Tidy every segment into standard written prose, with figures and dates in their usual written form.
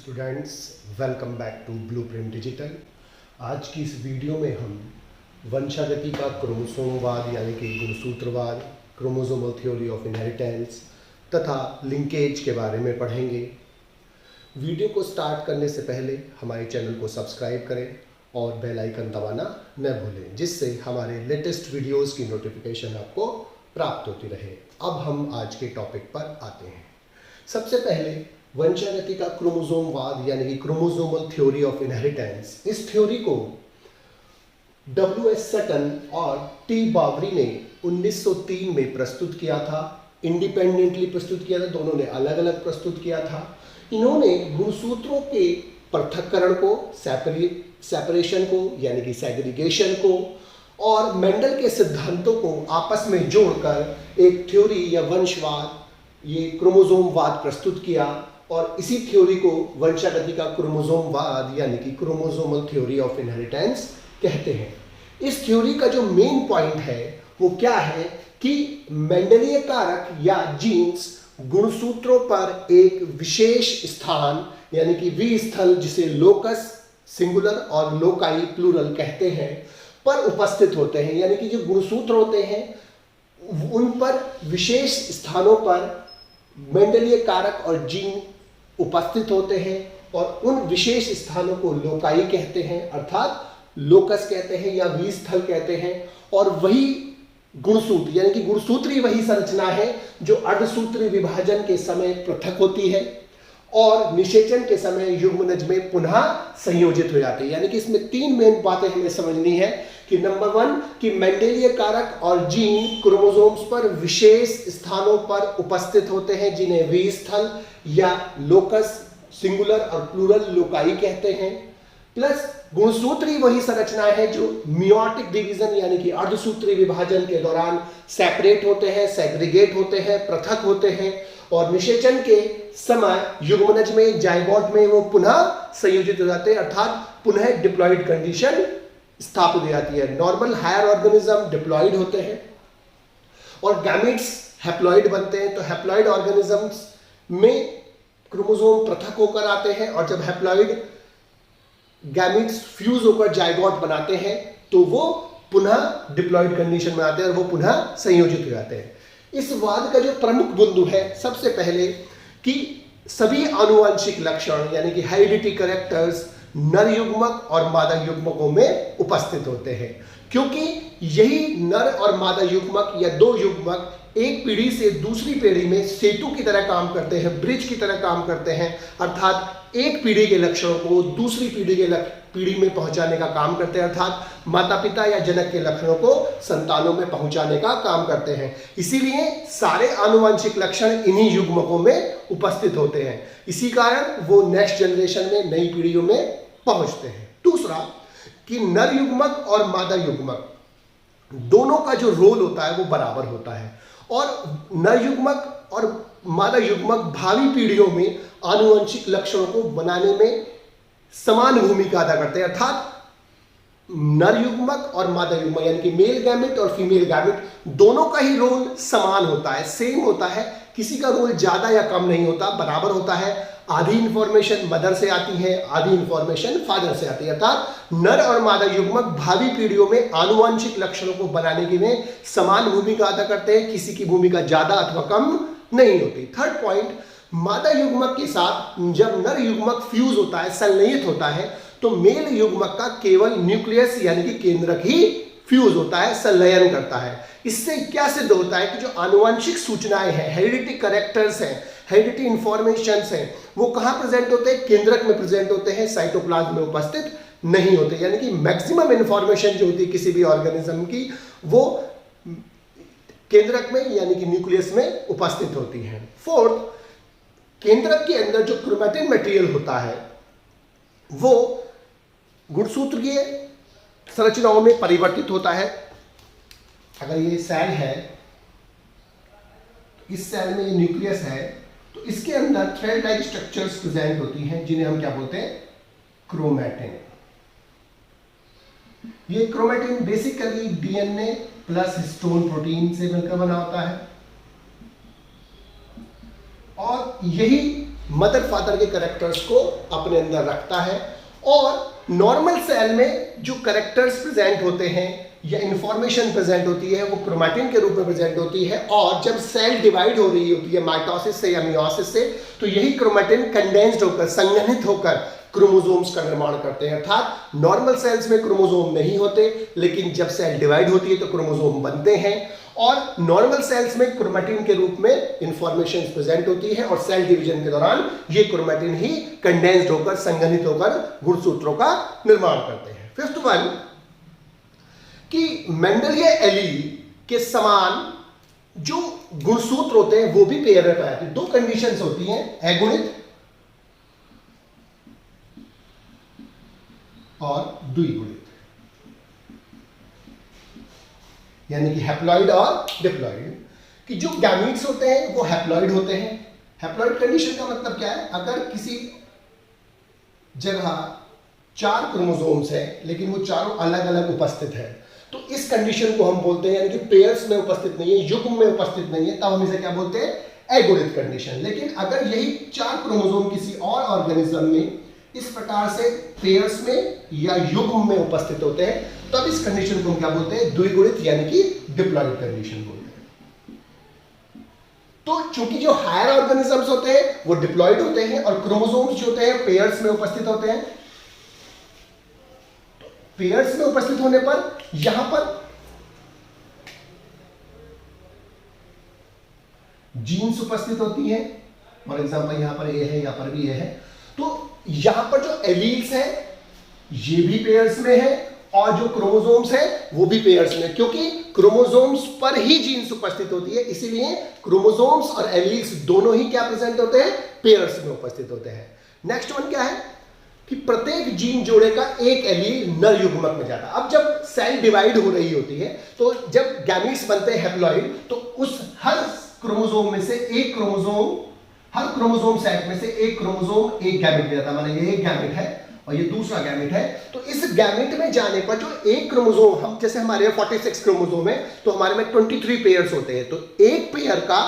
Students, welcome back to Blueprint Digital. आज की इस वीडियो में हम वंशागति का क्रोमोसोमवाद यानी कि गुणसूत्रवाद, क्रोमोसोमल थ्योरी ऑफ इनहेरिटेंस तथा लिंकेज के बारे में पढ़ेंगे। वीडियो को स्टार्ट करने से पहले हमारे चैनल को सब्सक्राइब करें और बेल आइकन दबाना न भूलें, जिससे हमारे लेटेस्ट वीडियोस की नोटिफिकेशन आपको प्राप्त होती रहे। अब हम आज के टॉपिक पर आते हैं। सबसे पहले वंशागति का क्रोमोसोमवाद यानी कि क्रोमोसोमल थ्योरी ऑफ इनहेरिटेंस। इस थ्योरी को W.S. सटन और T. बावरी ने 1903 में प्रस्तुत किया था। इंडिपेंडेंटली प्रस्तुत किया था, दोनों ने अलग अलग प्रस्तुत किया था। इन्होंने गुणसूत्रों के पृथक्करण को, सेपरेशन को यानी कि सेग्रीगेशन को और मेंडल के सिद्धांतों को आपस में जोड़कर एक थ्योरी या वंशवाद, ये क्रोमोसोमवाद प्रस्तुत किया और इसी थ्योरी को वंशागति का क्रोमोसोमवाद यानी कि क्रोमोसोमल थ्योरी ऑफ इनहेरिटेंस कहते हैं। इस थ्योरी का जो मेन पॉइंट है वो क्या है कि मेंडलीय कारक या जीन्स गुणसूत्रों पर एक विशेष स्थान यानी कि वी स्थल, जिसे लोकस सिंगुलर और लोकाई प्लूरल कहते हैं, पर उपस्थित होते हैं। यानी कि जो गुणसूत्र होते हैं उन पर विशेष स्थानों पर मेंडलीय कारक और जीन उपस्थित होते हैं और उन विशेष स्थानों को लोकाई कहते हैं, अर्थात लोकस कहते हैं या वी स्थल कहते हैं। और वही गुणसूत्र यानी कि गुणसूत्री वही संरचना है जो अर्धसूत्री विभाजन के समय पृथक होती है और निषेचन के समय युग्मनज में पुनः संयोजित हो जाती है। यानी कि इसमें तीन मेन बातें हमें समझनी है कि नंबर 1 कि मेंडेलीय कारक और जीन क्रोमोसोम्स पर विशेष स्थानों पर उपस्थित होते हैं, जिन्हें वी स्थल या लोकस सिंगुलर और प्लूरल लोकाई कहते हैं। प्लस गुणसूत्री वही संरचनाएं हैं जो मियोटिक डिवीजन यानी कि अर्धसूत्री विभाजन के दौरान सेपरेट होते हैं, सेग्रीगेट होते हैं, पृथक होते हैं और निषेचन के समय युग्मनज में, जाइगोट में वो पुनः संयोजित हो जाते हैं, अर्थात पुनः डिप्लॉइड कंडीशन स्थापित हो जाती है। नॉर्मल हायर ऑर्गेनिज्म डिप्लॉइड होते हैं और गैमेट्स हैप्लॉइड बनते हैं। तो हैप्लॉइड ऑर्गेनिजम्स में क्रोमोसोम पृथक होकर आते हैं और जब हैप्लॉइड गैमेट्स फ्यूज होकर जाइगोट बनाते हैं तो वो पुनः डिप्लॉइड कंडीशन में आते हैं और वो पुनः संयोजित हो जाते हैं। इस वाद का जो प्रमुख बिंदु है, सबसे पहले कि सभी आनुवंशिक लक्षण यानी कि हेरिडिटी कैरेक्टर्स नर युग्मक और मादा युग्मकों में उपस्थित होते हैं, क्योंकि यही नर और मादा युग्मक या दो युग्मक एक पीढ़ी से दूसरी पीढ़ी में सेतु की तरह काम करते हैं, ब्रिज की तरह काम करते हैं, अर्थात एक पीढ़ी के लक्षणों को दूसरी पीढ़ी में पहुंचाने का काम करते हैं, अर्थात माता पिता या जनक के लक्षणों को संतानों में पहुंचाने का काम करते हैं। इसीलिए सारे आनुवंशिक लक्षण इन्हीं युग्मकों में उपस्थित होते हैं। इसी कारण वो नेक्स्ट जनरेशन में, नई पीढ़ियों में पहुंचते हैं। दूसरा कि नर युग्मक और मादा युग्मक दोनों का जो रोल होता है वो बराबर होता है और नर युग्मक और मादा युग्मक भावी पीढ़ियों में आनुवंशिक लक्षणों को बनाने में समान भूमिका अदा करते हैं, अर्थात नर युग्मक और मादा युग्मक यानी कि मेल गैमेट और फीमेल गैमेट दोनों का ही रोल समान होता है, सेम होता है। किसी का रोल ज्यादा या कम नहीं होता, बराबर होता है। आधी इंफॉर्मेशन मदर से आती है, आधी इंफॉर्मेशन फादर से आती है, अर्थात नर और मादा युग्मक भावी पीढ़ियों में आनुवंशिक लक्षणों को बनाने के में समान भूमिका अदा करते हैं, किसी की भूमिका ज्यादा अथवा कम नहीं होती। थर्ड पॉइंट, मादा युग्मक के साथ जब नर युग्मक फ्यूज होता है, संलयित होता है, तो मेल युग्मक का केवल न्यूक्लियस यानी कि केंद्रक ही फ्यूज होता है, संलयन करता है। इससे क्या सिद्ध होता है कि जो आनुवंशिक सूचनाएं हैं, हेरिडिटी कैरेक्टर्स हैं, हेरिडिटी इंफॉर्मेशंस हैं, वो कहां प्रेजेंट होते हैं? केंद्रक में प्रेजेंट होते हैं, साइटोप्लाज्म में उपस्थित नहीं होते। यानी कि मैक्सिमम इंफॉर्मेशन जो होती है किसी भी ऑर्गेनिज्म की, वो केंद्रक में यानी कि न्यूक्लियस में उपस्थित होती है। फोर्थ, केंद्रक के अंदर जो क्रोमैटिन मटेरियल होता है वो गुणसूत्रीय संरचनाओं में परिवर्तित होता है। अगर ये सेल है, इस सेल में ये न्यूक्लियस है, तो इसके अंदर थ्रेड लाइक स्ट्रक्चर्स प्रेजेंट होती हैं, जिन्हें हम क्या बोलते हैं? क्रोमैटिन। ये chromatin basically DNA plus histone protein से मिलकर बना होता है और यही मदर फादर के कैरेक्टर्स को अपने अंदर रखता है। और नॉर्मल सेल में जो कैरेक्टर्स प्रेजेंट होते हैं या इंफॉर्मेशन प्रेजेंट होती है वो क्रोमैटिन के रूप में प्रेजेंट होती है। और जब सेल डिवाइड हो रही होती है माइटोसिस से या मियोसिस से, तो यही क्रोमैटिन कंडेंस्ड होकर, संघनित होकर क्रोमोसोम्स का निर्माण करते हैं। अर्थात नॉर्मल सेल्स में क्रोमोसोम नहीं होते, लेकिन जब सेल डिवाइड होती है तो क्रोमोसोम बनते हैं। और नॉर्मल सेल्स में क्रोमैटिन के रूप में इंफॉर्मेशन प्रेजेंट होती है, और सेल डिवीजन के दौरान ये क्रोमैटिन ही कंडेंस्ड होकर, संघनित होकर गुणसूत्रों का निर्माण करते हैं। फिफ्थ वन, कि मेंडलीय एलील के समान जो गुणसूत्र होते हैं वो भी पेयर में पाए जाते हैं। दो कंडीशंस होती हैं, अगुणित और द्विगुणित, यानी कि हैप्लॉइड और डिप्लॉइड। कि जो गैमीट्स होते हैं वो हैप्लॉइड होते हैं। हैप्लॉइड कंडीशन का मतलब क्या है? अगर किसी जगह 4 क्रोमोसोम्स है लेकिन वो चारों अलग अलग उपस्थित है, तो इस कंडीशन को हम बोलते हैं, यानी कि पेयर्स में उपस्थित नहीं है, युग्म में उपस्थित नहीं है, तब हम इसे क्या बोलते हैं? अगुणित कंडीशन। लेकिन अगर यही 4 क्रोमोसोम किसी और ऑर्गेनिज्म में इस प्रकार से पेयर्स में या युग्म में उपस्थित होते हैं, तब इस कंडीशन को हम क्या बोलते हैं? द्विगुणित यानी कि डिप्लॉइड कंडीशन बोलते हैं। तो चूंकि जो हायर ऑर्गेनिजम्स होते हैं वो डिप्लॉइड होते हैं, और क्रोमोसोम्स जो होते हैं पेयर्स में उपस्थित होते हैं। तो पेयर्स में उपस्थित होने पर यहां पर जीन्स उपस्थित होती है। फॉर एग्जाम्पल यहां पर ये है, यहां पर भी ये है। तो यहां पर जो एलील्स है ये भी पेयर्स में है, और जो क्रोमोसोम्स है वो भी पेयर्स में, क्योंकि क्रोमोसोम्स पर ही जीन्स उपस्थित होती है, इसीलिए क्रोमोसोम्स और एलील्स दोनों ही क्या प्रेजेंट होते हैं? पेयर्स में उपस्थित होते हैं। नेक्स्ट वन क्या है कि प्रत्येक जीन जोड़े का एक एलील नर युग्मक में जाता है। अब जब सेल डिवाइड हो रही होती है, तो जब गैमीट्स बनते हैं हैप्लॉइड, तो उस हर क्रोमोसोम में से एक क्रोमोसोम, हर क्रोमोसोम सेट में से एक क्रोमोसोम एक गैमेट में जाता है। माने ये एक गैमेट है और ये दूसरा गैमेट है, तो इस गैमेट में जाने पर जो एक क्रोमोसोम, हम जैसे हमारे 46 क्रोमोसोम है तो हमारे में 23 पेयर्स होते हैं, तो एक पेयर का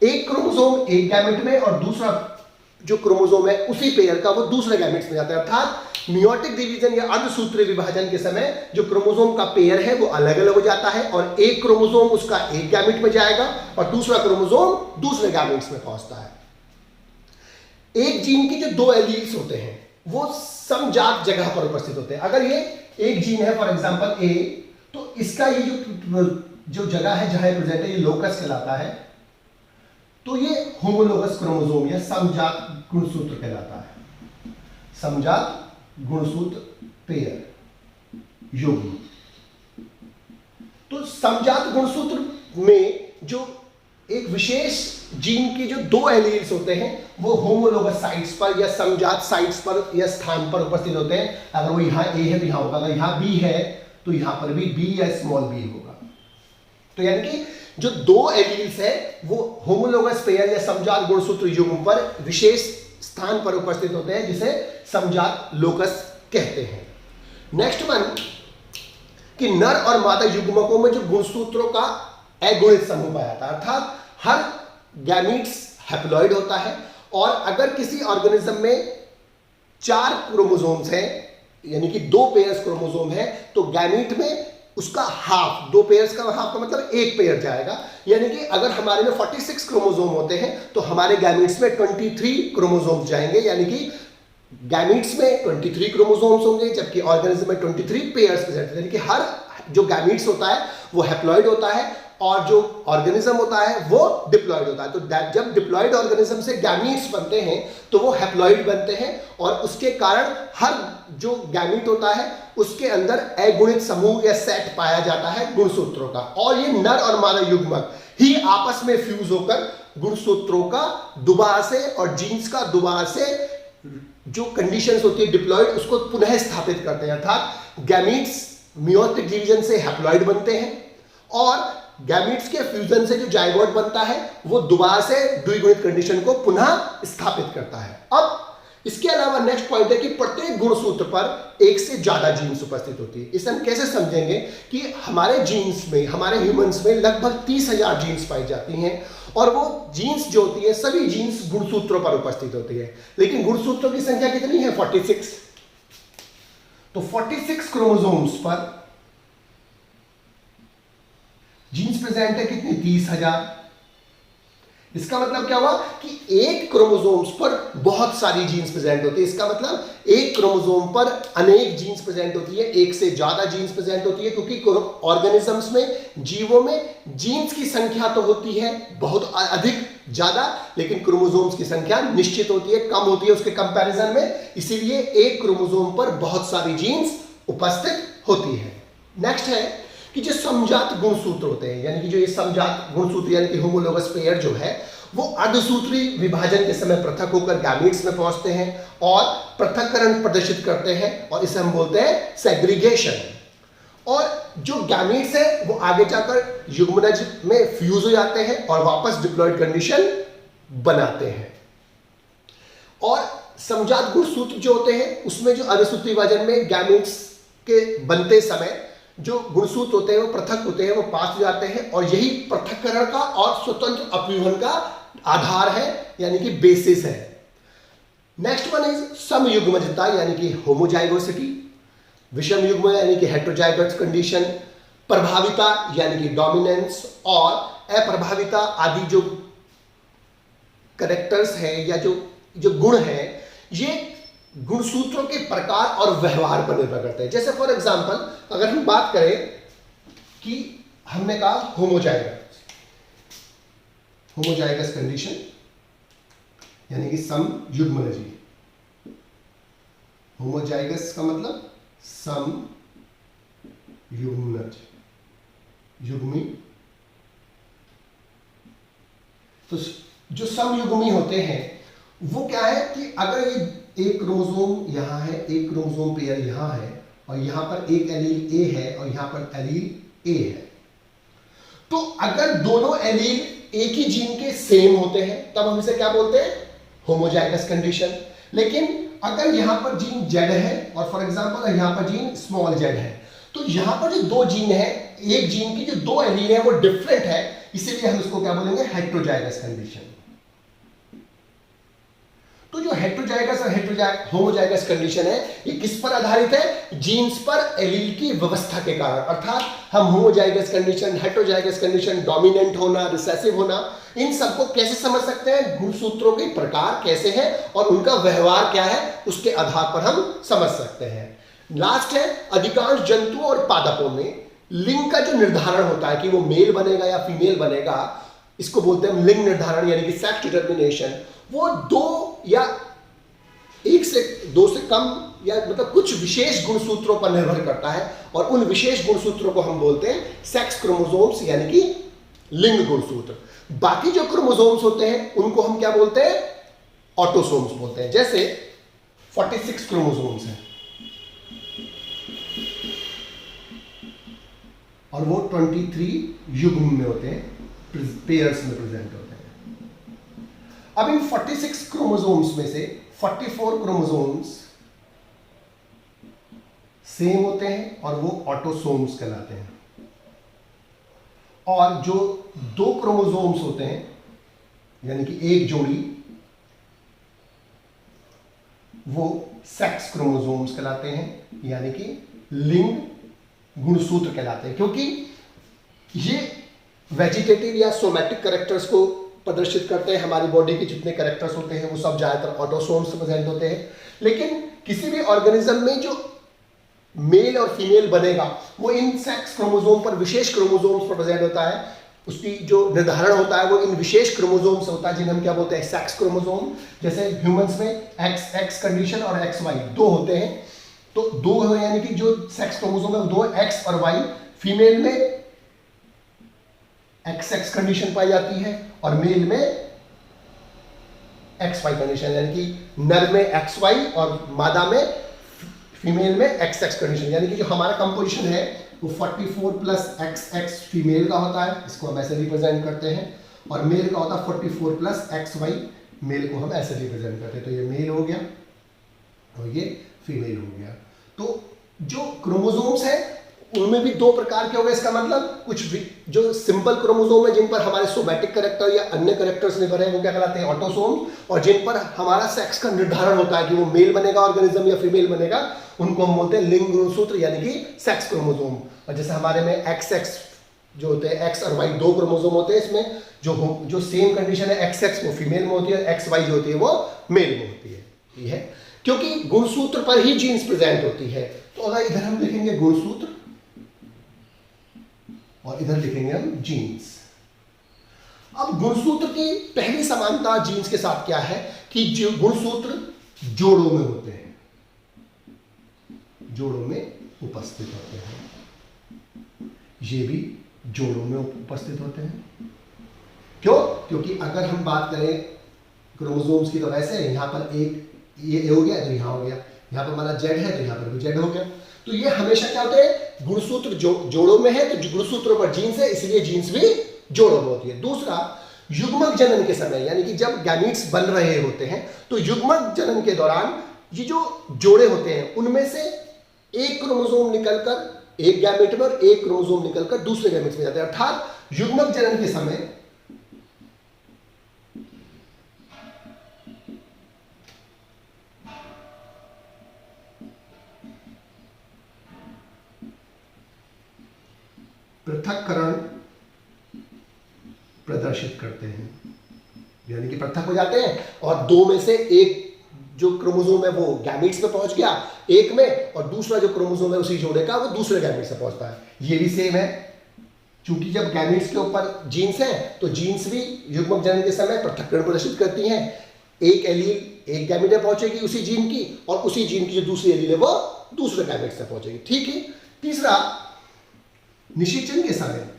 एक क्रोमोसोम एक गैमेट में और दूसरा जो क्रोमोसोम है उसी पेयर का वो दूसरे गैमेट्स में जाता है। अर्थात मियोटिक डिवीजन या अर्धसूत्रीय विभाजन के समय जो क्रोमोसोम का पेयर है वो अलग अलग हो जाता है, और एक क्रोमोसोम उसका एक गैमेट में जाएगा और दूसरा क्रोमोसोम दूसरे गैमेट्स में पहुंचता है। एक जीन के जो 2 एलील्स होते हैं वो समजात जगह पर उपस्थित होते हैं। अगर ये एक जीन है फॉर एग्जांपल ए, तो इसका ये जो जगह है जहां प्रेजेंट है ये लोकस कहलाता है, तो ये होमोलोगस क्रोमोसोम या समजात गुणसूत्र कहलाता है। समजात गुणसूत्र पेयर युग्म। तो समजात गुणसूत्र में जो एक विशेष जीन के जो 2 एलील्स होते हैं वो होमोलोगस साइट्स पर या समजात साइट्स पर या स्थान पर उपस्थित होते हैं। अगर वो यहाँ ए है तो यहाँ होगा, अगर यहाँ बी है तो यहाँ पर भी बी या स्मॉल बी होगा। तो यानी कि जो 2 एलील्स है वो होमोलोगस पेयर या समजात गुणसूत्र युग्म पर विशेष स्थान पर उपस्थित होते हैं, जिसे समजात लोकस कहते हैं। नेक्स्ट वन कि नर और मादा युग्मकों में जो गुणसूत्रों का अगुणित समूह पाया जाता है, अर्थात हर गैमीट्स हैप्लॉइड होता है, और अगर किसी ऑर्गेनिज्म में 4 क्रोमोसोम्स हैं यानी कि 2 पेयर्स क्रोमोसोम है, तो गैमीट में उसका हाफ, 2 पेयर्स का हाफ का मतलब एक पेयर जाएगा। यानी कि अगर हमारे में 46 क्रोमोसोम होते हैं तो हमारे गैमीट्स में 23 क्रोमोसोम्स जाएंगे, यानी कि गैमीट्स में 23 क्रोमोसोम्स होंगे, जबकि ऑर्गेनिज्म में 23 पेयर्स प्रेजेंट, यानी कि हर जो गैमीट्स होता है वो हैप्लॉइड होता है और जो ऑर्गेनिज्म होता है वो डिप्लॉइड होता है। तो जब डिप्लॉइड ऑर्गेनिज्म से गैमीट्स बनते हैं तो वो हैप्लॉइड बनते हैं, और उसके कारण हर जो गैमीट होता है उसके अंदर अगुणित समूह या सेट पाया जाता है गुणसूत्रों का, और ये नर और मादा युग्मक ही आपस में फ्यूज होकर गुणसूत्रों का दोबारा से और जीन्स का दोबारा से जो कंडीशंस होती है डिप्लॉइड उसको पुनः स्थापित करते हैं। अर्थात गैमीट्स मियोटिक डिवीजन से हैप्लॉइड बनते हैं, और गैमीट्स के फ्यूजन से जो जाइगोट बनता है वो दोबारा से द्विगुणित कंडीशन को पुनः स्थापित करता है। अब इसके अलावा नेक्स्ट पॉइंट है कि प्रत्येक गुणसूत्र पर एक से ज्यादा जीन्स उपस्थित होती है। इसे हम कैसे समझेंगे कि हमारे जीन्स में, हमारे ह्यूमंस में लगभग 30,000 जीन्स पाई जाती हैं और वो जीन्स जो होती है सभी जीन्स गुणसूत्रों पर उपस्थित होती है। लेकिन गुणसूत्रों की संख्या कितनी है? 46। तो 46 क्रोमोसोम्स पर जीन्स प्रेजेंट है कितनी? 30,000। इसका मतलब क्या हुआ कि एक क्रोमोसोम्स पर बहुत सारी जीन्स प्रेजेंट होती है। इसका मतलब एक क्रोमोसोम पर अनेक जीन्स प्रेजेंट होती है, एक से ज्यादा जीन्स प्रेजेंट होती है, क्योंकि ऑर्गेनिजम्स में, जीवों में जीन्स की संख्या तो होती है बहुत अधिक ज्यादा, लेकिन क्रोमोसोम्स की संख्या निश्चित होती है, कम होती है उसके कंपैरिजन में। इसीलिए एक क्रोमोसोम पर बहुत सारी जीन्स उपस्थित होती है। नेक्स्ट है कि जो समजात गुणसूत्र होते हैं, यानी कि जो ये समजात गुणसूत्र यानी कि होमोलोगस पेयर जो है, वो अर्धसूत्री विभाजन के समय पृथक होकर गैमीट्स में पहुंचते हैं और पृथक्करण प्रदर्शित करते हैं, और इसे हम बोलते हैं सेग्रीगेशन। और जो गैमीट्स है वो आगे जाकर युग्मनज में फ्यूज हो जाते हैं और वापस डिप्लॉयड कंडीशन बनाते हैं। और समजात गुणसूत्र जो होते हैं उसमें जो अर्धसूत्री विभाजन में गैमीट्स के बनते समय जो गुणसूत्र होते हैं वो पृथक होते हैं, वो पास हो जाते हैं, और यही पृथक्करण का और स्वतंत्र अपव्यूहन का आधार है, यानी कि बेसिस है। नेक्स्ट वन इज समयुग्मजता यानी कि होमोजाइगोसिटी, विषम युग्म यानी कि हेटेरोजाइगस कंडीशन, प्रभाविता यानी कि डोमिनेंस, और अप्रभाविता आदि जो कैरेक्टर्स हैं या जो गुण हैं, ये गुणसूत्रों के प्रकार और व्यवहार पर निर्भर करते हैं। जैसे फॉर एग्जांपल अगर हम बात करें कि हमने कहा होमोजाइगस कंडीशन यानी कि समयुग्मनज। होमोजाइगस का मतलब समयुग्मनज, युग्मी। तो जो समयुग्मी होते हैं वो क्या है कि अगर ये एक क्रोमोसोम यहां है, एक क्रोमोसोम पेयर यहां है, और यहां पर एक एलील ए है और यहां पर एलील ए है, तो अगर दोनों एलील एक ही जीन के सेम होते हैं तब हम इसे क्या बोलते हैं? Homozygous condition. लेकिन अगर यहां पर जीन जेड है और फॉर एग्जांपल यहां पर जीन स्मॉल जेड है, तो यहां पर जो दो जीन है, एक जीन की जो दो एलील है वो डिफरेंट है, इसीलिए हम इसको क्या बोलेंगे? Heterozygous condition. तो जो हेटेरोजाइगस और होमोजाइगस कंडीशन है ये किस पर आधारित है? जीन्स पर एलील की व्यवस्था के कारण। अर्थात हम homozygous condition, heterozygous condition, dominant होना, रिसेसिव होना, इन सबको कैसे समझ सकते हैं? गुणसूत्रों के प्रकार कैसे हैं और उनका व्यवहार क्या है, उसके आधार पर हम समझ सकते हैं। लास्ट है अधिकांश जंतुओं और पादपों में लिंग का जो निर्धारण होता है कि वो मेल बनेगा या फीमेल बनेगा, इसको बोलते हैं लिंग निर्धारण यानी कि सेक्स डिटर्मिनेशन। वो दो या एक से दो से कम या मतलब कुछ विशेष गुणसूत्रों पर निर्भर करता है, और उन विशेष गुणसूत्रों को हम बोलते हैं सेक्स क्रोमोसोम्स यानी कि लिंग गुणसूत्र। बाकी जो क्रोमोसोम्स होते हैं उनको हम क्या बोलते हैं? ऑटोसोम्स बोलते हैं। जैसे 46 क्रोमोसोम्स हैं और वो 23 युग्म में होते हैं, पेयर्स में प्रेजेंट होते हैं। अब इन 46 क्रोमोसोम्स में से 44 क्रोमोसोम्स सेम होते हैं और वो ऑटोसोम्स कहलाते हैं, और जो दो क्रोमोसोम्स होते हैं यानी कि एक जोड़ी, वो सेक्स क्रोमोसोम्स कहलाते हैं यानी कि लिंग गुणसूत्र कहलाते हैं, क्योंकि ये वेजिटेटिव या सोमैटिक कैरेक्टर्स को प्रदर्शित करते हैं। हमारी बॉडी के जितने कैरेक्टर्स होते हैं वो सब ज्यादातर ऑटोसोम्स से प्रेजेंट होते हैं। लेकिन किसी भी ऑर्गेनिज्म में जो मेल और फीमेल बनेगा वो इन सेक्स क्रोमोसोम पर, विशेष क्रोमोसोम्स पर प्रेजेंट होता है। उसकी जो निर्धारण होता है वो इन विशेष क्रोमोसोम से होता है जिन्हें हम क्या बोलते हैं? Sex chromosome. जैसे ह्यूमंस में एक्स कंडीशन और XY दो होते हैं, तो दो है यानी कि जो सेक्स क्रोमोसोम है वो दो, X और Y। फीमेल में XX कंडीशन पाई जाती है और मेल में XY कंडीशन, यानी कि नर में XY और मादा में, फीमेल में XX कंडीशन। यानी कि जो हमारा कंपोजिशन है वो 44 प्लस XX फीमेल का होता है, इसको हम ऐसे रिप्रेजेंट करते हैं, और मेल का होता है 44 प्लस XY, मेल को हम ऐसे रिप्रेजेंट करते हैं। तो ये मेल हो गया और ये फीमेल हो गया। तो जो क्रोमोसोम्स है उनमें भी दो प्रकार के हो गए। इसका मतलब कुछ भी जो सिंपल क्रोमोसोम है जिन पर हमारे सोमैटिक कैरेक्टर या अन्य कैरेक्टर्स निर्भर है वो क्या कहलाते हैं, ऑटोसोम। और जिन पर हमारा सेक्स का निर्धारण होता है कि वो मेल बनेगा ऑर्गेनिज्म या फीमेल बनेगा, उनको हम बोलते हैं लिंग गुणसूत्र यानी कि सेक्स क्रोमोसोम। और जैसे हमारे में एक्स एक्स जो होते हैं, एक्स और वाई दो क्रोमोसोम होते हैं, इसमें जो सेम कंडीशन है एक्स एक्स वो फीमेल में होती है, एक्स वाई जो होती है वो मेल में होती है। ये है क्योंकि गुणसूत्र पर ही जीन्स प्रेजेंट होती है। तो अगर इधर हम लिखेंगे गुणसूत्र और इधर लिखेंगे हम जीन्स। अब गुणसूत्र की पहली समानता जीन्स के साथ क्या है कि जो गुणसूत्र जोड़ों में होते हैं, जोड़ों में उपस्थित होते हैं। ये भी जोड़ों में उपस्थित होते हैं। क्यों? क्योंकि अगर हम बात करें क्रोमोसोम्स की तो वैसे यहां पर एक ये हो गया तो यहां हो गया, यहां पर हमारा जेड है तो यहां पर भी जेड हो गया। तो ये हमेशा क्या होते हैं, गुणसूत्र जोड़ों में है तो गुणसूत्रों पर जीन्स है, इसलिए जीन्स भी जोड़ों में होती है। दूसरा, युग्मक जनन के समय यानी कि जब गैमीट्स बन रहे होते हैं तो युग्मक जनन के दौरान ये जो जोड़े होते हैं उनमें से एक क्रोमोसोम निकलकर एक गैमेट में और एक क्रोमोसोम निकलकर दूसरे गैमेट में जाते हैं। अर्थात युग्मक जनन के समय पृथक्करण प्रदर्शित करते हैं, यानी कि पृथक हो जाते हैं और दो में से एक जो क्रोमोसोम है वो गैमीट्स में पहुंच गया एक में, और दूसरा जो क्रोमोसोम है उसी जोड़े का वो दूसरे गैमीट्स में पहुंचता है। ये भी सेम है, क्योंकि जब गैमीट्स के ऊपर जीन्स है तो जीन्स भी युग्मक जनन के समय पृथक्करण प्रदर्शित करती हैं। एक एलील एक गैमीट में पहुंचेगी उसी जीन की, और उसी जीन की जो दूसरी एलील है वो दूसरे गैमीट्स में पहुंचेगी। ठीक है। तीसरा, निषेचन के समय,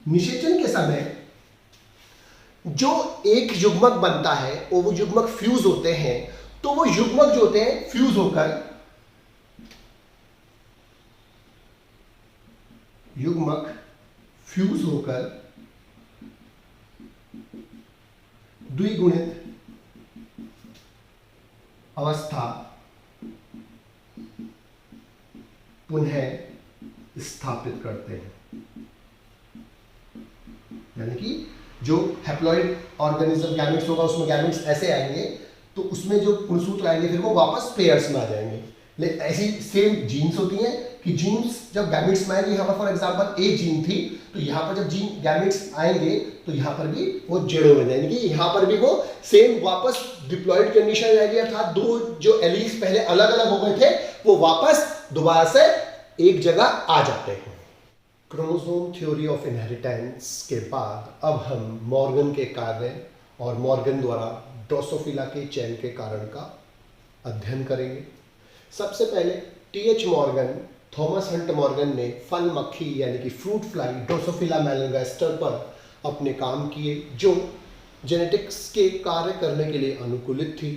निषेचन के समय जो एक युग्मक बनता है और वो युग्मक फ्यूज होते हैं, तो वो युग्मक जो होते हैं फ्यूज होकर द्विगुणित अवस्था पुनः स्थापित करते हैं। यानी कि जो हैप्लॉइड ऑर्गेनिज्म गैमेट्स होगा उसमें गैमेट्स ऐसे आएंगे तो उसमें जो गुणसूत्र आएंगे फिर वो वापस पेयर्स में आ जाएंगे। लेकिन ऐसी सेम जीन्स होती हैं कि जीन्स जब गैमेट्स में आएंगे, यहाँ पर फॉर एग्जांपल एक जीन थी तो यहाँ पर जब जीन गैमेट्स आएंगे तो यहाँ पर भी वो जोड़ों में जाएंगे, यहाँ पर भी वो सेम वापस डिप्लॉयड कंडीशन आ जाएगी। अर्थात दो जो एलील्स पहले अलग अलग हो गए थे वो वापस दोबारा से एक जगह आ जाते हैं। क्रोमोसोम थ्योरी ऑफ इनहेरिटेंस के बाद अब हम मॉर्गन के कार्य और मॉर्गन द्वारा ड्रोसोफिला के चयन के कारण का अध्ययन करेंगे। सबसे पहले TH Morgan, Thomas Hunt Morgan ने फल मक्खी यानी कि फ्रूट फ्लाई ड्रोसोफिला मेलनोगास्टर पर अपने काम किए जो जेनेटिक्स के कार्य करने के लिए अनुकूलित थी।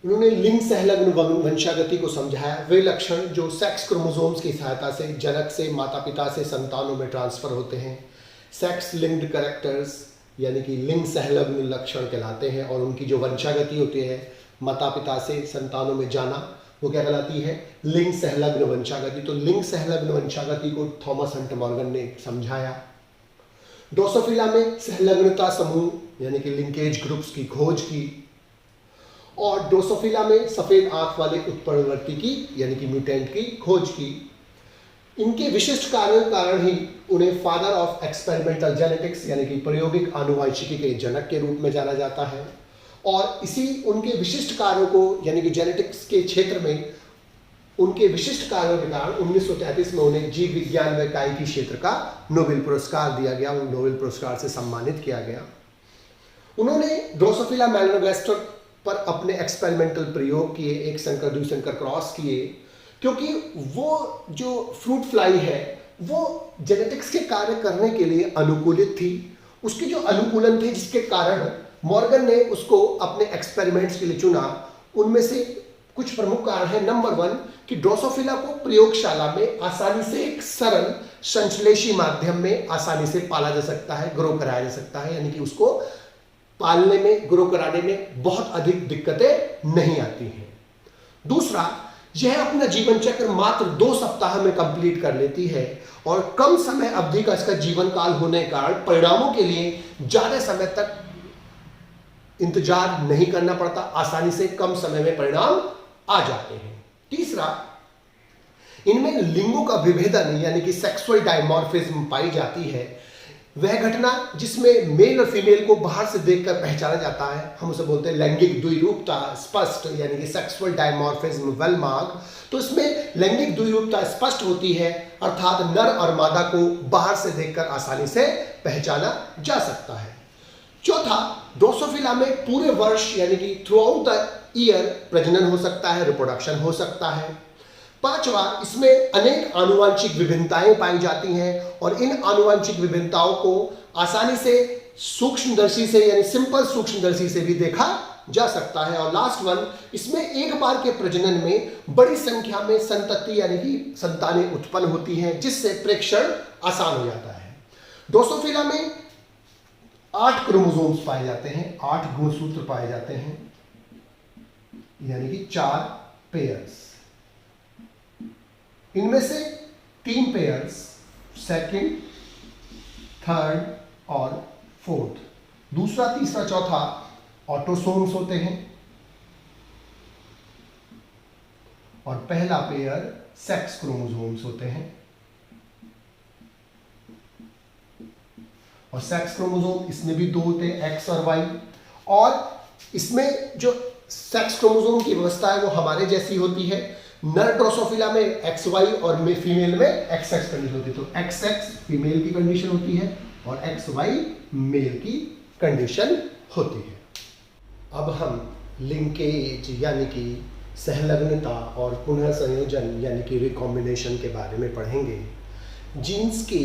उन्होंने लिंग सहलग्न वंशागति को समझाया, वे लक्षण जो सेक्स क्रोमोसोम्स की सहायता से जनक से माता पिता से संतानों में ट्रांसफर होते हैं, सेक्स लिंक्ड कैरेक्टर्स यानी कि लिंग सहलग्न लक्षण कहलाते हैं, और उनकी जो वंशागति होती है माता पिता से संतानों में जाना वो क्या कहलाती है, लिंग सहलग्न वंशागति। तो लिंग सहलग्न वंशागति को थॉमस हंट मॉर्गन ने समझाया। ड्रोसोफिला में सहलग्नता समूह यानी कि लिंकेज ग्रुप्स की खोज की, और ड्रोसोफिला में सफेद आंख वाले उत्परिवर्ती की यानी कि म्यूटेंट की खोज की। इनके विशिष्ट कार्यों के कारण ही उन्हें फादर ऑफ एक्सपेरिमेंटल जेनेटिक्स यानी कि प्रायोगिक आनुवंशिकी के जनक के रूप में जाना जाता है। और इसी उनके विशिष्ट कार्यों को यानी कि जेनेटिक्स के क्षेत्र में उनके विशिष्ट कार्यों के कारण 1933 में उन्हें जीव विज्ञान व इकाई क्षेत्र का नोबेल पुरस्कार दिया गया, उन नोबेल पुरस्कार से सम्मानित किया गया। उन्होंने ड्रोसोफिला मेलनोगास्टर पर अपने एक्सपेरिमेंटल प्रयोग किए, एक संकर द्विसंकर क्रॉस किए, क्योंकि वो जो फ्रूट फ्लाई है वो जेनेटिक्स के कार्य करने के लिए अनुकूलित थी। उसके जो अनुकूलन थे जिसके कारण मॉर्गन ने उसको अपने एक्सपेरिमेंट्स के लिए चुना, उनमें से कुछ प्रमुख कारण है। नंबर 1 कि ड्रोसोफिला को प्रयोगशाला में आसानी से एक सरल संश्लेषी माध्यम में आसानी से पाला जा सकता है, ग्रो कराया जा सकता है, यानी कि उसको पालने में, ग्रो कराने में बहुत अधिक दिक्कतें नहीं आती हैं। दूसरा, यह अपना जीवन चक्र मात्र 2 सप्ताह में कंप्लीट कर लेती है और कम समय अवधि का इसका जीवन काल होने के कारण परिणामों के लिए ज्यादा समय तक इंतजार नहीं करना पड़ता, आसानी से कम समय में परिणाम आ जाते हैं। तीसरा, इनमें लिंगों का विभेदन यानी कि सेक्सुअल डायमॉर्फिज्म पाई जाती है। वह घटना जिसमें मेल और फीमेल को बाहर से देखकर पहचाना जाता है, हम उसे बोलते हैं लैंगिक द्विरूपता स्पष्ट यानी कि सेक्सुअल डायमॉर्फिज्म वेल मार्क। तो इसमें लैंगिक द्विरूपता स्पष्ट होती है, अर्थात नर और मादा को बाहर से देखकर आसानी से पहचाना जा सकता है। चौथा, ड्रोसोफिला में पूरे वर्ष यानी कि थ्रू आउट द ईयर प्रजनन हो सकता है, रिप्रोडक्शन हो सकता है। पांचवा, इसमें अनेक आनुवांशिक विभिन्नताएं पाई जाती हैं और इन आनुवांशिक विभिन्नताओं को आसानी से सूक्ष्मदर्शी से यानी सिंपल सूक्ष्मदर्शी से भी देखा जा सकता है। और लास्ट वन, इसमें एक बार के प्रजनन में बड़ी संख्या में संतति यानी कि संतानें उत्पन्न होती हैं, जिससे प्रेक्षण आसान हो जाता है। ड्रोसोफिला में 8 क्रोमोसोम्स पाए जाते हैं, 8 गुणसूत्र पाए जाते हैं यानी कि 4 पेयर्स। इनमें से 3 पेयर्स सेकंड, थर्ड और फोर्थ, दूसरा, तीसरा, चौथा ऑटोसोम्स होते हैं और पहला पेयर सेक्स क्रोमोसोम्स होते हैं। और सेक्स क्रोमोसोम इसमें भी 2 होते हैं, एक्स और वाई। और इसमें जो सेक्स क्रोमोसोम की व्यवस्था है वो हमारे जैसी होती है। नर ड्रोसोफिला में एक्स वाई और फीमेल में एक्स एक्स कंडीशन होती है। तो एक्स एक्स फीमेल की कंडीशन होती है और एक्स वाई मेल की कंडीशन होती है। अब हम लिंकेज यानी कि सहलग्नता और पुनः संयोजन यानी कि रिकॉम्बिनेशन के बारे में पढ़ेंगे। जीन्स की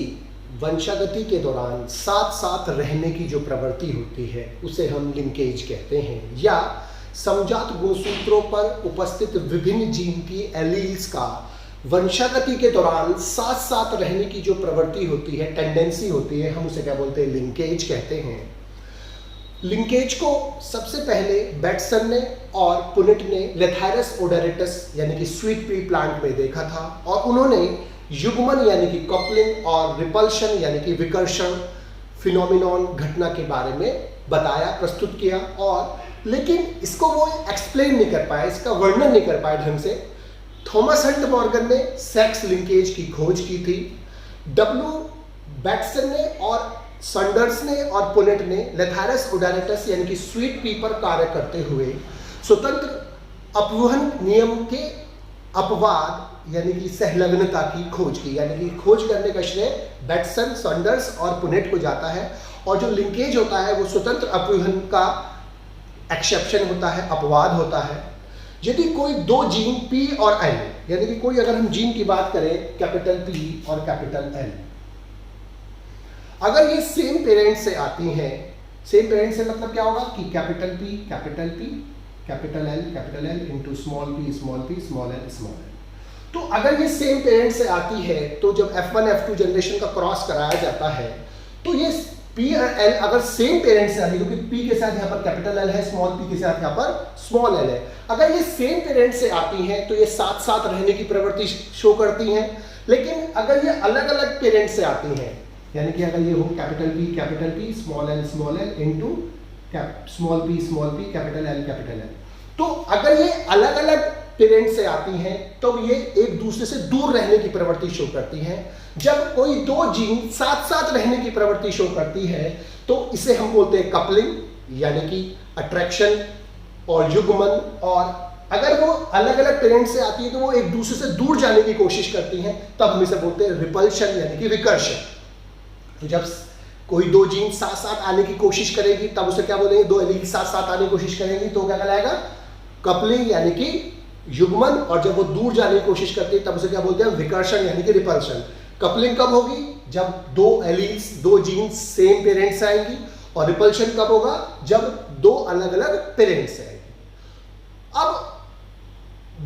वंशागति के दौरान साथ साथ रहने की जो प्रवृत्ति होती है उसे हम लिंकेज कहते हैं, या समजात गुणसूत्रों पर उपस्थित विभिन्न जीन की एलील्स का वंशागति के दौरान साथ साथ रहने की जो प्रवृत्ति होती है, टेंडेंसी होती है, हम उसे क्या बोलते हैं, लिंकेज कहते हैं। लिंकेज को सबसे पहले बैटसन ने और पुनेट ने लेथायरस ओडेरेटस यानी कि स्वीट पी प्लांट में देखा था और उन्होंने युग्मन यानी कि कपलिंग और रिपल्शन यानी कि विकर्षण फिनोमिनॉन घटना के बारे में बताया, प्रस्तुत किया। और लेकिन इसको वो एक्सप्लेन नहीं कर पाया, इसका वर्णन नहीं कर पाया ढंग से। थॉमस हंट मॉर्गन ने सेक्स लिंकेज की खोज की थी। डब्ल्यू बैटसन ने और सैंडर्स ने और पुनेट ने लेथायरस ओडेरेटस यानी कि स्वीट पी पर कार्य करते हुए स्वतंत्र अपवहन नियम के अपवाद यानी कि सहलग्नता की खोज की, यानी कि खोज करने का श्रेय बैटसन, सैंडर्स और पुनेट को जाता है। और जो लिंकेज होता है वो स्वतंत्र अपवहन का एक्सेप्शन होता है, अपवाद होता है। यदि कोई 2 जीन P और L यानी कि कोई अगर हम जीन की बात करें कैपिटल P और कैपिटल L, अगर ये सेम पेरेंट से आती हैं, सेम पेरेंट से मतलब क्या होगा कि capital P capital L into small p small l। तो अगर ये सेम पेरेंट से आती है तो जब F1 F2 जनरेशन का क्रॉस कराया जाता है तो ये P और L अगर सेम पेरेंट से आती है, क्योंकि P के साथ यहाँ पर कैपिटल L है, स्मॉल p के साथ यहाँ पर स्मॉल l है, अगर ये सेम पेरेंट से आती हैं तो ये साथ साथ रहने की प्रवृत्ति शो करती हैं। लेकिन अगर ये अलग अलग पेरेंट से आती हैं, यानी कि अगर ये हो capital P small l into small p capital L, तो अगर ये अलग अलग पेरेंट से आती हैं तो ये एक दूसरे से दूर रहने की प्रवृत्ति शो करती हैं। जब कोई 2 जीन साथ साथ रहने की प्रवृत्ति शो करती है तो इसे हम बोलते हैं कपलिंग यानी कि अट्रैक्शन और युग्मन। और अगर वो अलग अलग पेरेंट से आती है तो वो एक दूसरे से दूर जाने की कोशिश करती हैं, तब हम इसे बोलते हैं रिपल्शन यानी कि विकर्षण। तो जब कोई 2 जीन साथ साथ आने की कोशिश करेगी तब उसे क्या बोलेंगे, 2 एलील साथ साथ आने की कोशिश करेंगी तो क्या कहलाएगा, कपलिंग यानी कि युग्मन। और जब वो दूर जाने की कोशिश करती है तब उसे क्या बोलते हैं, विकर्षण यानी कि रिपल्शन। कपलिंग कब होगी, जब 2 एलील्स 2 जीन्स सेम पेरेंट्स से आएंगी। और रिपल्शन कब होगा, जब 2 अलग अलग पेरेंट्स से आएंगी। अब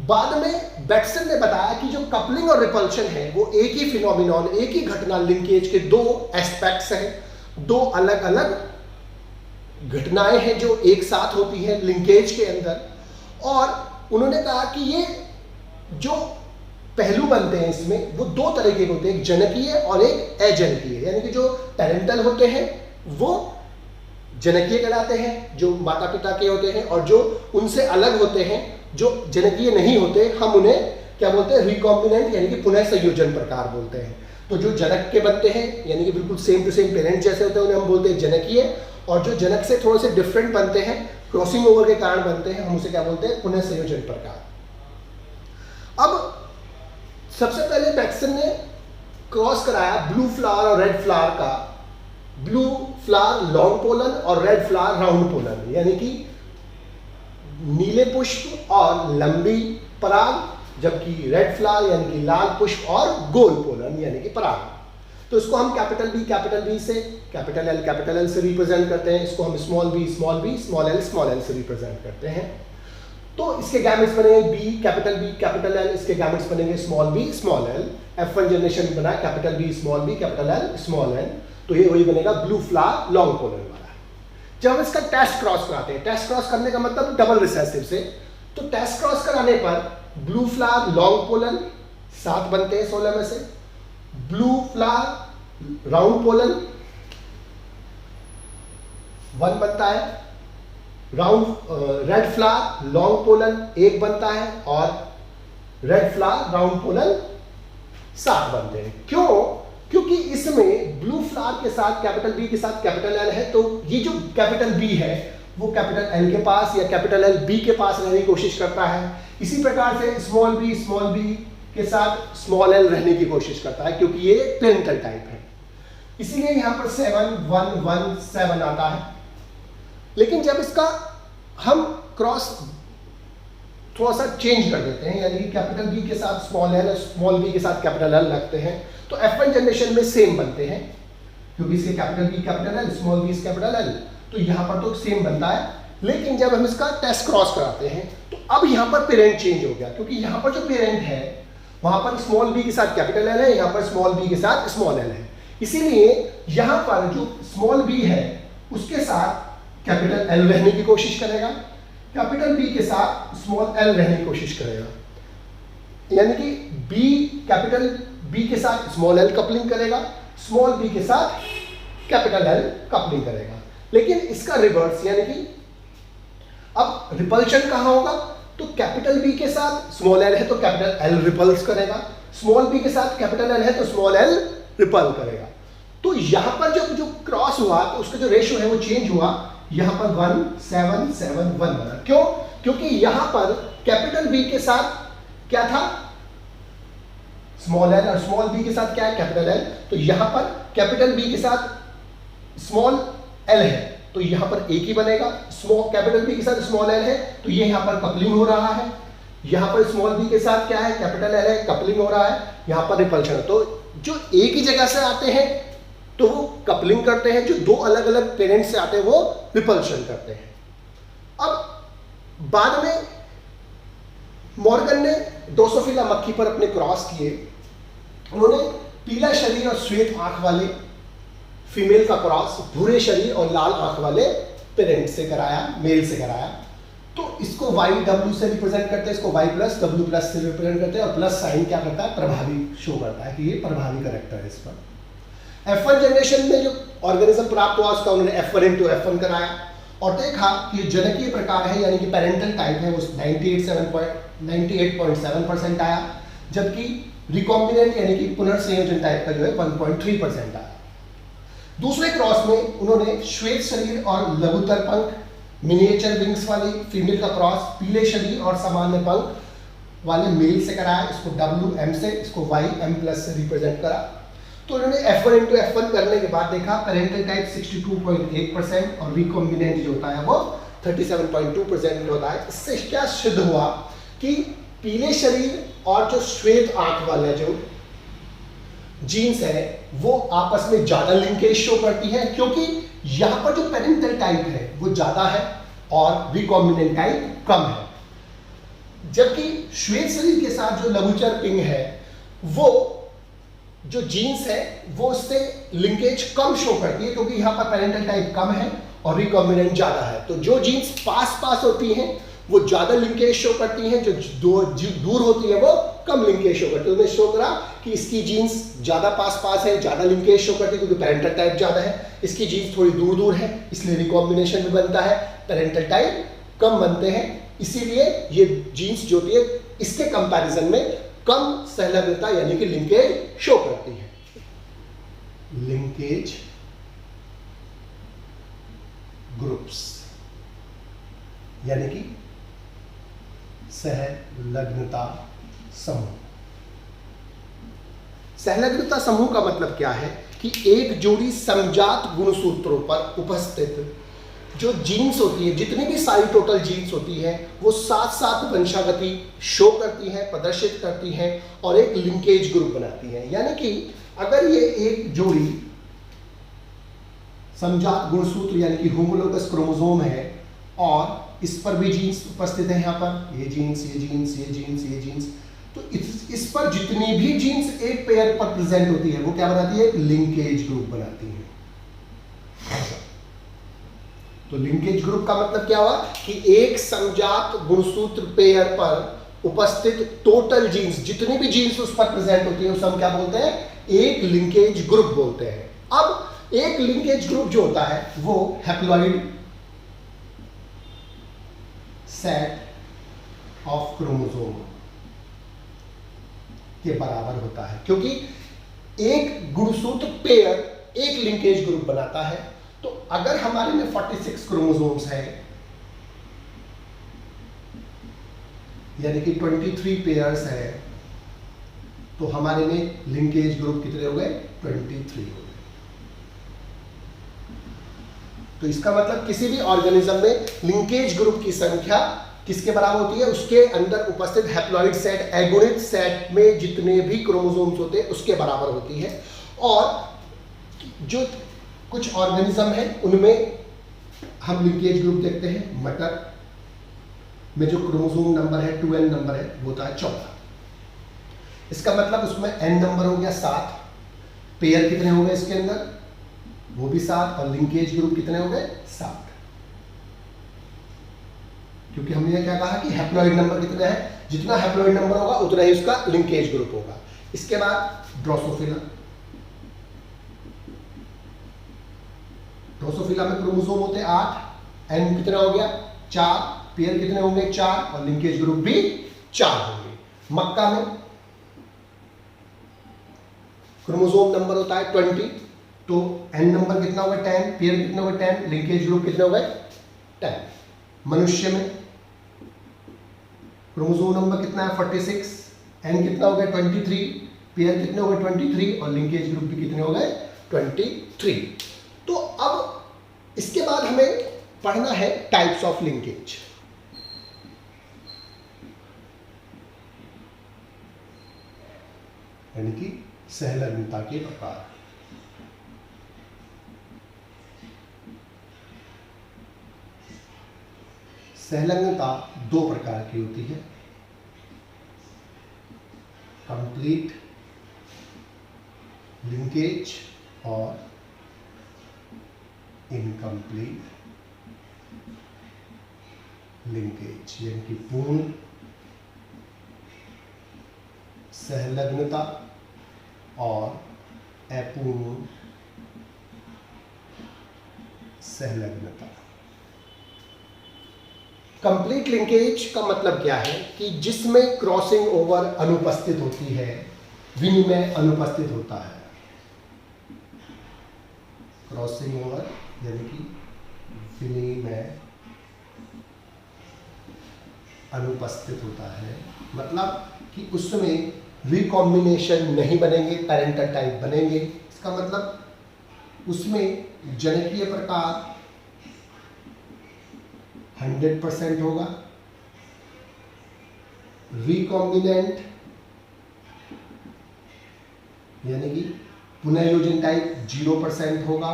बाद में बैटसन ने बताया कि जो कपलिंग और रिपल्शन है वो एक ही फिनोमिनॉन, एक ही घटना, लिंकेज के 2 एस्पेक्ट्स हैं, 2 अलग अलग घटनाएं हैं जो एक साथ होती हैं लिंकेज के अंदर, और उन्होंने कहा कि ये जो पहलू बनते हैं इसमें वो दो तरह के होते हैं, एक जनकीय और एक अजनकीय। यानी कि जो पेरेंटल होते हैं वो जनकीय कहलाते हैं, जो माता पिता के होते हैं, और जो उनसे अलग होते हैं जो जनकीय नहीं होते, हम उन्हें क्या बोलते हैं, रिकॉम्बिनेंट यानी कि पुनः संयोजन प्रकार बोलते हैं। तो जो जनक के बनते हैं यानी कि बिल्कुल सेम टू सेम पेरेंट जैसे होते हैं उन्हें हम बोलते हैं जनकीय, और जो जनक से थोड़े से डिफरेंट बनते हैं, क्रॉसिंग ओवर के कारण बनते हैं, हम उसे क्या बोलते हैं, पुनः संयोजन प्रकार। अब सबसे पहले मैक्सन ने क्रॉस कराया ब्लू फ्लावर और रेड फ्लावर का, ब्लू फ्लावर लॉन्ग पोलन और रेड फ्लावर राउंड पोलन, यानी कि नीले पुष्प और लंबी पराग, जबकि रेड फ्लावर यानी कि लाल पुष्प और गोल पोलन यानी कि पराग। तो इसको हम कैपिटल बी से, कैपिटल एल से रिप्रेजेंट करते हैं, इसको हम स्मॉल बी स्मॉल एल से रिप्रेजेंट करते हैं। तो इसके गैमेट्स बनेंगे बी कैपिटल एल, इसके गैमेट्स बनेंगे small B small L. F1 generation बना capital B capital L small N, तो ये वही बनेगा ब्लू फ्लावर लॉन्ग पोलन वाला। जब हम इसका टेस्ट क्रॉस कराते हैं, टेस्ट क्रॉस करने का मतलब डबल रिसेसिव से, तो टेस्ट क्रॉस कराने पर ब्लू फ्लावर लॉन्ग पोलन 7 बनते हैं 16 में से, ब्लू फ्लावर राउंड पोलन 1 बनता है, रेड फ्लावर लॉन्ग पोलन 1 बनता है, और रेड फ्लावर राउंड पोलन 7 बनते हैं। क्यों? क्योंकि इसमें ब्लू फ्लावर के साथ कैपिटल बी के साथ कैपिटल एल है, तो ये जो कैपिटल बी है वो कैपिटल एल के पास या कैपिटल एल बी के पास रहने की कोशिश करता है। इसी प्रकार से स्मॉल बी के साथ स्मॉल एल रहने की कोशिश करता है, क्योंकि ये पेरेंटल टाइप है। इसीलिए यहां पर 7 1 1 7 आता है। लेकिन जब इसका हम क्रॉस थोड़ा सा चेंज कर देते हैं, यानी कि कैपिटल बी के साथ स्मॉल एल और स्मॉल बी के साथ कैपिटल एल रखते हैं, तो F1 जनरेशन में सेम बनते हैं, क्योंकि इसके capital B capital L small B capital L, तो यहां पर तो सेम बनता है। लेकिन जब हम इसका टेस्ट क्रॉस कराते हैं तो अब यहां पर पेरेंट चेंज हो गया, क्योंकि यहां पर जो पेरेंट है वहां पर स्मॉल बी के साथ कैपिटल एल है, यहां पर स्मॉल बी के साथ स्मॉल एल है। इसीलिए यहां पर जो स्मॉल बी है उसके साथ कैपिटल एल रहने की कोशिश करेगा, कैपिटल बी के साथ स्मॉल एल रहने की कोशिश करेगा, यानी कि बी कैपिटल बी के साथ स्मॉल एल कपलिंग करेगा, स्मॉल बी के साथ कैपिटल एल कपलिंग करेगा। लेकिन इसका रिवर्स, यानी कि अब रिपल्शन कहां होगा, तो कैपिटल बी के साथ स्मॉल एल है तो कैपिटल एल रिपल्स करेगा, स्मॉल बी के साथ कैपिटल एल है तो स्मॉल एल रिपल करेगा। तो यहां पर जब जो क्रॉस हुआ तो उसका जो रेशियो है वो चेंज हुआ, यहां पर 1 7 7 1 बना। क्यों? क्योंकि यहां पर कैपिटल बी के साथ क्या था, स्मॉल एल, और स्मॉल बी के साथ क्या है, कैपिटल एल। तो यहां पर कैपिटल बी के साथ स्मॉल एल है तो यहां पर एक ही बनेगा, स्मॉल कैपिटल बी के साथ स्मॉल एल है तो ये यहां पर कपलिंग हो रहा है, यहां पर स्मॉल बी के साथ क्या है, कैपिटल एल है, कपलिंग हो रहा है, यहां पर रिपल्शन। तो जो एक ही जगह से आते हैं तो वो कपलिंग करते हैं, जो दो अलग अलग पेरेंट्स से आते हैं वो रिपल्शन करते हैं। अब बाद में मॉर्गन ने ड्रोसोफिला मक्खी पर अपने क्रॉस किए, उन्होंने पीला शरीर और श्वेत आंख वाले फीमेल का क्रॉस भूरे शरीर और लाल आंख वाले पेरेंट से कराया, मेल से कराया। तो इसको YW से रिप्रेजेंट करते हैं, इसको Y प्लस W प्लस से रिप्रेजेंट करते हैं, और प्लस साइन क्या करता है, प्रभावी शो करता है कि ये प्रभावी करेक्टर है इस पर। F1 जनरेशन में जो ऑर्गेनिज्म प्राप्त हुआ उसका उन्होंने F1 into F1 कराया और देखा कि जनकीय प्रकार है यानी कि पेरेंटल टाइप है, वो 98.7% आया, जबकि रिकॉम्बिनेंट यानी कि पुनर्संयोजन टाइप का जो है 1.3% आया। दूसरे क्रॉस में उन्होंने श्वेत शरीर और लघुतर पंख मिनिएचर विंग्स वाली फीमेल का क्रॉस पीले शरीर और सामान्य पंख वाले मेल से कराया, इसको WM से, इसको YM+ से रिप्रेजेंट करा। तो उन्होंने F1 into F1 करने के बाद देखा पेरेंटल टाइप 62.8% और रिकॉम्बिनेंट जो होता है वो 37.2% होता है। इससे क्या सिद्ध हुआ कि पीले शरीर और जो श्वेत आंख वाले जो जीन्स है वो आपस में ज्यादा लिंकेज शो करती है, क्योंकि यहां पर जो पेरेंटल टाइप है वो ज्यादा है और रिकॉम्बिनेंट टाइप कम है। जबकि श्वेत शरीर के साथ जो लघुचर पिंग है वो जो जीन्स है वो उससे लिंकेज कम शो करती है, क्योंकि यहां पर पेरेंटल टाइप कम है और रिकॉम्बिनेंट ज्यादा है। तो जो जीन्स पास पास होती हैं वो ज्यादा लिंकेज शो करती हैं, जो दूर होती है वो कम लिंकेज शो करती है। उन्हें शो करा कि इसकी जीन्स ज्यादा पास पास है, ज्यादा लिंकेज शो करती है क्योंकि पेरेंटल टाइप ज्यादा है, इसकी जीन्स थोड़ी दूर दूर है इसलिए रिकॉम्बिनेशन भी बनता है, पेरेंटल टाइप कम बनते हैं, इसीलिए ये जीन्स जो होती है इसके कंपैरिजन में कम सहलग्नता यानी कि लिंकेज शो करती है। लिंकेज ग्रुप्स यानी कि सहलग्नता समूह। सहलग्नता समूह का मतलब क्या है कि एक जोड़ी समजात गुणसूत्रों पर उपस्थित जो जीन्स होती है, जितनी भी सारी टोटल जीन्स होती है वो साथ साथ वंशागति शो करती है, प्रदर्शित करती है और एक लिंकेज ग्रुप बनाती है। यानी कि अगर ये एक जोड़ी समजात गुणसूत्र यानी कि होमोलोगस क्रोमोसोम है और इस पर भी जीन्स उपस्थित है, यहाँ पर ये जीन्स ये जीन्स ये जीन्स ये जीन्स, तो इस पर जितनी भी जीन्स एक पेयर पर प्रेजेंट होती है वो क्या बनाती है, एक लिंकेज ग्रुप बनाती है। तो लिंकेज ग्रुप का मतलब क्या हुआ कि एक समजात गुणसूत्र पेयर पर उपस्थित टोटल जीन्स, जितनी भी जीन्स उस पर प्रेजेंट होती है उसे हम क्या बोलते हैं, एक लिंकेज ग्रुप बोलते हैं। अब एक लिंकेज ग्रुप जो होता है वो हैप्लॉइड सेट ऑफ क्रोमोसोम के बराबर होता है, क्योंकि एक गुणसूत्र पेयर एक लिंकेज ग्रुप बनाता है। तो अगर हमारे में 46 क्रोमोसोम्स है यानी कि 23 पेयर्स है, तो हमारे में लिंकेज ग्रुप कितने हो गए, 23 हो गए। तो इसका मतलब किसी भी ऑर्गेनिज्म में लिंकेज ग्रुप की संख्या किसके बराबर होती है, उसके अंदर उपस्थित हैप्लॉइड सेट, एगोनिक सेट में जितने भी क्रोमोसोम्स होते हैं उसके बराबर होती है। और जो कुछ ऑर्गेनिज्म है उनमें हम लिंकेज ग्रुप देखते हैं। मटर में जो क्रोमोसोम नंबर है 2n नंबर है वो होता है 14। इसका मतलब उसमें n नंबर हो गया 7, पेयर कितने हो गए इसके अंदर, वो भी 7, और लिंकेज ग्रुप कितने हो गए 7, क्योंकि हमने क्या कहा कि हैप्लॉइड नंबर कितने हैं, जितना हैप्लॉइड नंबर होगा उतना ही उसका लिंकेज ग्रुप होगा। इसके बाद ड्रोसोफिला, ड्रोसोफिला में क्रोमोसोम होते हैं 8, n कितना हो गया 4, पेयर कितने होंगे 4 और लिंकेज ग्रुप भी 4 होंगे। मक्का में क्रोमोसोम नंबर होता है 20, तो n नंबर कितना होगा 10, पेयर कितने होंगे 10, लिंकेज ग्रुप कितने हो गए 10। मनुष्य में क्रोमोसोम नंबर कितना है 46, n कितना हो गया 23, पेयर कितने हो गए 23 और लिंकेज ग्रुप भी कितने हो गए 23। तो अब इसके बाद हमें पढ़ना है टाइप्स ऑफ लिंकेज। यानी कि सहलग्नता के प्रकार। सहलग्नता दो प्रकार की होती है, कंप्लीट लिंकेज और इनकम्प्लीट लिंकेज, यानी कि पूर्ण सहलग्नता और अपूर्ण सहलग्नता। कंप्लीट लिंकेज का मतलब क्या है कि जिसमें क्रॉसिंग ओवर अनुपस्थित होती है, विनिमय अनुपस्थित होता है। क्रॉसिंग ओवर यानी कि विनिमय अनुपस्थित होता है, मतलब कि उसमें रिकॉम्बिनेशन नहीं बनेंगे, पैरेंटल टाइप बनेंगे। इसका मतलब उसमें जनकीय प्रकार 100% होगा, रिकॉम्बिनेंट यानी कि पुनर्योजन टाइप 0% होगा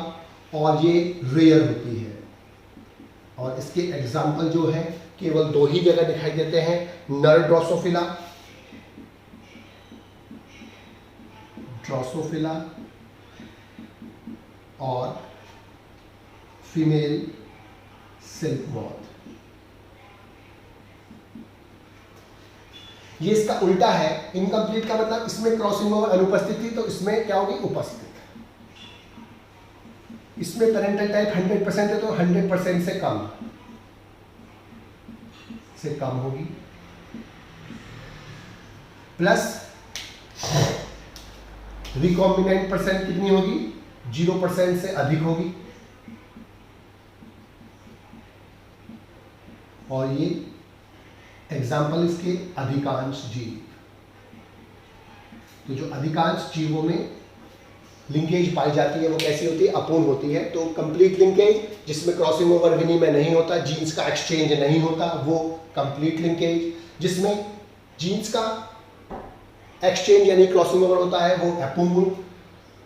और ये रेयर होती है। और इसके एग्जाम्पल जो है केवल दो ही जगह दिखाई देते हैं, नर ड्रोसोफिला, ड्रोसोफिला और फीमेल सिल्क मॉथ। ये इसका उल्टा है, इनकम्प्लीट का मतलब इसमें क्रॉसिंग ओवर अनुपस्थित थी, तो इसमें क्या होगी, उपस्थित। इसमें पेरेंटल टाइप 100% है, तो 100% से कम होगी, प्लस रिकॉम्बिनेंट परसेंट कितनी होगी, 0% से अधिक होगी। और ये एग्जाम्पल इसके अधिकांश जीव। तो जो अधिकांश जीवों में लिंकेज पाई जाती है वो कैसी होती है, अपूर्ण होती है। तो कंप्लीट लिंकेज जिसमें क्रॉसिंग ओवर विनिमय नहीं होता, जीन्स का एक्सचेंज नहीं होता, वो कंप्लीट लिंकेज। जिसमें जीन्स का एक्सचेंज यानी क्रॉसिंग ओवर होता है वो अपूर्ण।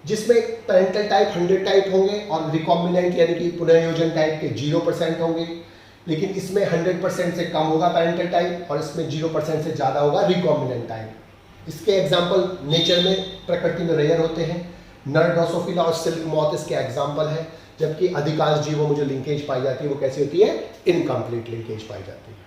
जिसमें पेरेंटल टाइप 100 टाइप होंगे और रिकॉम्बिनेंट यानी कि पुनर्योजन टाइप के 0% होंगे, लेकिन इसमें 100% से कम होगा पेरेंटल टाइप और इसमें 0% से ज़्यादा होगा रिकॉम्बिनेंट टाइप। इसके एग्जाम्पल नेचर में, प्रकृति में रेयर होते हैं। नर ड्रोसोफिला और सिल्क मॉथ इसके एग्जाम्पल है। जबकि अधिकांश जीवों में जो लिंकेज पाई जाती है वो कैसी होती है, इनकम्प्लीट लिंकेज पाई जाती है।